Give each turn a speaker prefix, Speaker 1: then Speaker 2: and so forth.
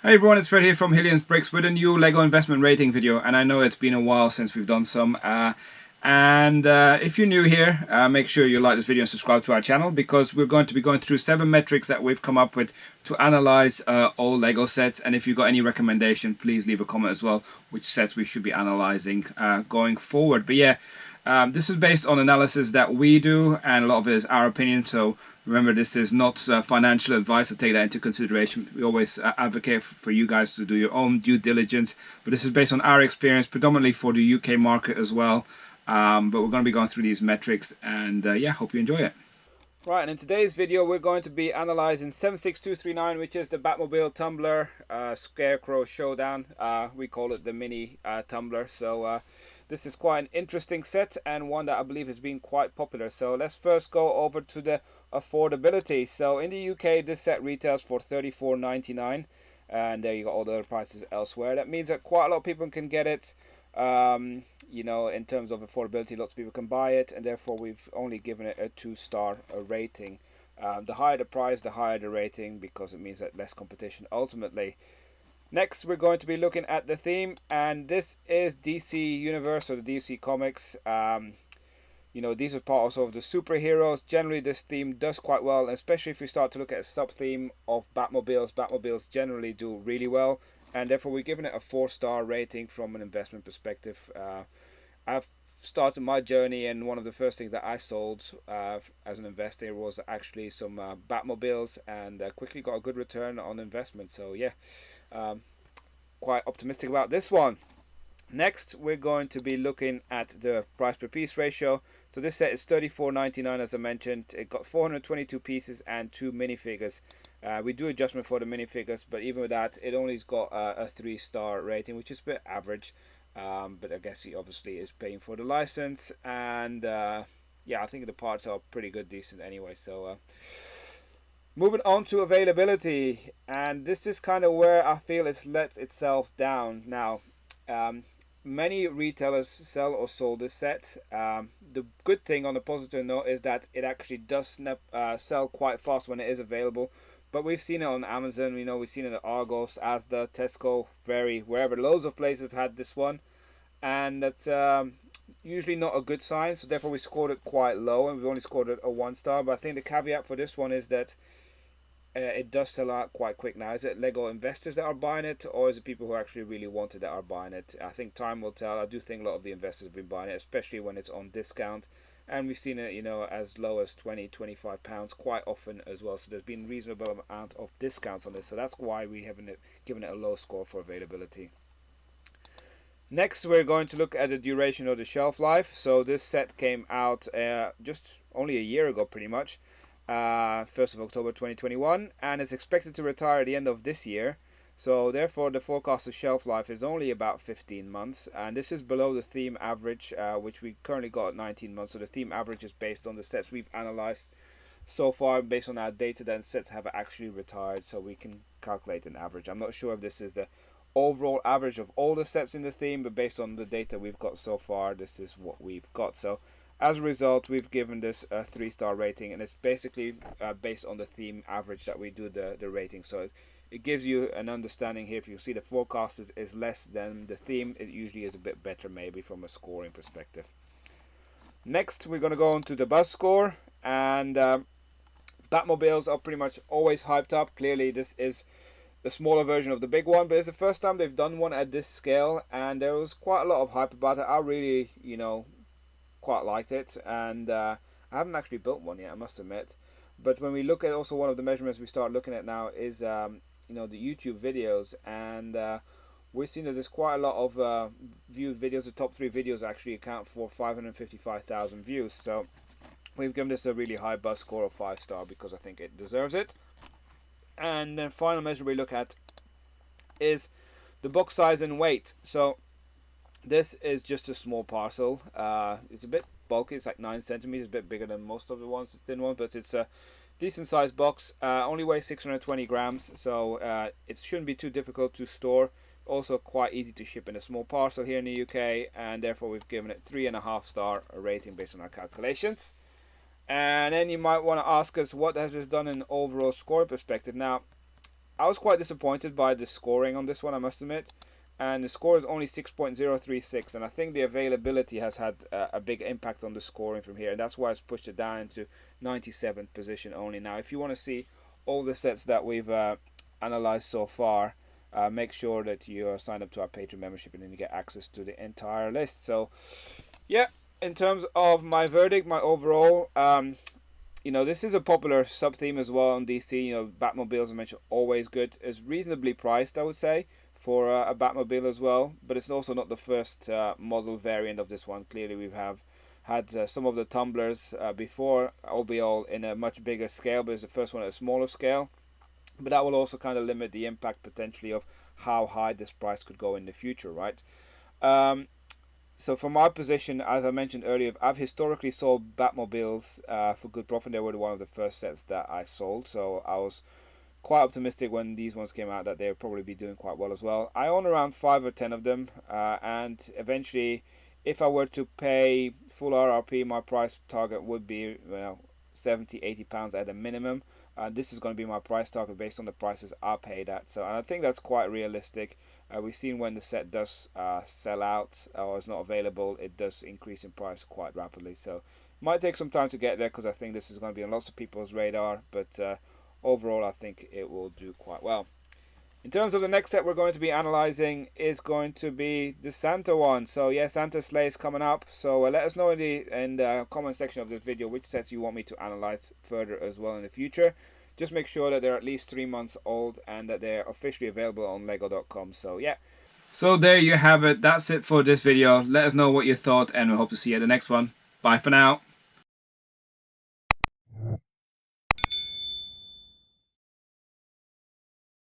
Speaker 1: Hey everyone, it's Fred here from Hillians Bricks with a new Lego investment rating video, and I know it's been a while since we've done some. If you're new here, make sure you like this video and subscribe to our channel, because we're going to be going through 7 metrics that we've come up with to analyze all Lego sets. And if you've got any recommendation, please leave a comment as well, which sets we should be analyzing going forward. But yeah, this is based on analysis that we do, and a lot of it is our opinion. So remember, this is not financial advice, so take that into consideration. We always advocate for you guys to do your own due diligence, but this is based on our experience, predominantly for the UK market as well. But we're going to be going through these metrics, and yeah, hope you enjoy it. Right, and in today's video, we're going to be analyzing 76239, which is the Batmobile Tumbler Scarecrow Showdown. We call it the mini Tumbler. So this is quite an interesting set, and one that I believe has been quite popular. So let's first go over to the affordability. So in the UK, this set retails for £34.99, and there you got all the other prices elsewhere. That means that quite a lot of people can get it. You know, in terms of affordability, lots of people can buy it, and therefore we've only given it a 2-star rating. The higher the price, the higher the rating, because it means that less competition ultimately. Next, we're going to be looking at the theme, and this is DC Universe, or the DC Comics. You know, these are part also of the superheroes. Generally, this theme does quite well, especially if you start to look at a sub-theme of Batmobiles. Batmobiles generally do really well, and therefore we're giving it a 4-star rating from an investment perspective. I've started my journey, and one of the first things that I sold as an investor was actually some Batmobiles, and quickly got a good return on investment. So yeah, quite optimistic about this one. Next, we're going to be looking at the price per piece ratio. So this set is $34.99, as I mentioned. It got 422 pieces and 2 minifigures. We do adjustment for the minifigures, but even with that, it only's got a 3-star rating, which is a bit average. But I guess he obviously is paying for the license, and yeah, I think the parts are pretty good, decent anyway. So moving on to availability, and this is kind of where I feel it's let itself down now. Many retailers sell or sold this set. The good thing, on the positive note, is that it actually does sell quite fast when it is available. But we've seen it on Amazon, you know, we've seen it at Argos, Asda, Tesco, wherever. Loads of places have had this one, and that's usually not a good sign. So therefore, we scored it quite low, and we've only scored it a 1-star. But I think the caveat for this one is that it does sell out quite quick now. Is it Lego investors that are buying it, or is it people who actually really want it that are buying it? I think time will tell. I do think a lot of the investors have been buying it, especially when it's on discount. And we've seen it, you know, as low as £20-25 quite often as well. So there's been a reasonable amount of discounts on this. So that's why we haven't given it a low score for availability. Next, we're going to look at the duration of the shelf life. So this set came out just only a year ago, pretty much. 1st of October 2021, and is expected to retire at the end of this year. So therefore, the forecasted shelf life is only about 15 months, and this is below the theme average, which we currently got at 19 months. So the theme average is based on the sets we've analyzed so far, based on our data. Then sets have actually retired, so we can calculate an average. I'm not sure if this is the overall average of all the sets in the theme, but based on the data we've got so far, this is what we've got. So as a result, we've given this a 3-star rating, and it's basically based on the theme average that we do the rating. So it gives you an understanding here. If you see the forecast is less than the theme, it usually is a bit better, maybe from a scoring perspective. Next, we're going to go on to the buzz score, and Batmobiles are pretty much always hyped up. Clearly, this is the smaller version of the big one, but it's the first time they've done one at this scale, and there was quite a lot of hype about it. I really, you know, quite liked it, and I haven't actually built one yet, I must admit. But when we look at also one of the measurements we start looking at now is you know, the YouTube videos, and we've seen that there's quite a lot of viewed videos. The top 3 videos actually account for 555,000 views, so we've given this a really high buzz score of 5-star because I think it deserves it. And then final measure we look at is the box size and weight. So this is just a small parcel. It's a bit bulky. It's like 9 centimeters, a bit bigger than most of the ones, the thin ones, but it's a decent sized box. Only weighs 620 grams, so it shouldn't be too difficult to store. Also quite easy to ship in a small parcel here in the UK, and therefore we've given it 3.5-star rating based on our calculations. And then you might want to ask us, what has this done in overall score perspective? Now, I was quite disappointed by the scoring on this one, I must admit. And the score is only 6.036, and I think the availability has had a big impact on the scoring from here, and that's why it's pushed it down into 97th position only. Now, if you want to see all the sets that we've analyzed so far, make sure that you are signed up to our Patreon membership, and then you get access to the entire list. So, yeah, in terms of my verdict, my overall, you know, this is a popular sub theme as well on DC. You know, Batmobiles, I mentioned, always good. It's reasonably priced, I would say, for a Batmobile as well. But it's also not the first model variant of this one. Clearly, we've had some of the tumblers before, albeit in a much bigger scale. But it's the first one at a smaller scale. But that will also kind of limit the impact potentially of how high this price could go in the future, right? So from my position, as I mentioned earlier, I've historically sold Batmobiles for good profit. They were one of the first sets that I sold, so I was quite optimistic when these ones came out that they would probably be doing quite well as well. I own around 5 or 10 of them, and eventually, if I were to pay full RRP, my price target would be, well, 70-80 pounds at a minimum. This is going to be my price target based on the prices I paid at. So, and I think that's quite realistic. We've seen when the set does sell out or is not available, it does increase in price quite rapidly. So, it might take some time to get there because I think this is going to be on lots of people's radar. But overall, I think it will do quite well. In terms of the next set we're going to be analyzing is going to be the Santa one. So yeah, Santa Sleigh is coming up. So let us know in the comment section of this video which sets you want me to analyze further as well in the future. Just make sure that they're at least 3 months old and that they're officially available on lego.com. So yeah. So there you have it. That's it for this video. Let us know what you thought and we hope to see you at the next one. Bye for now.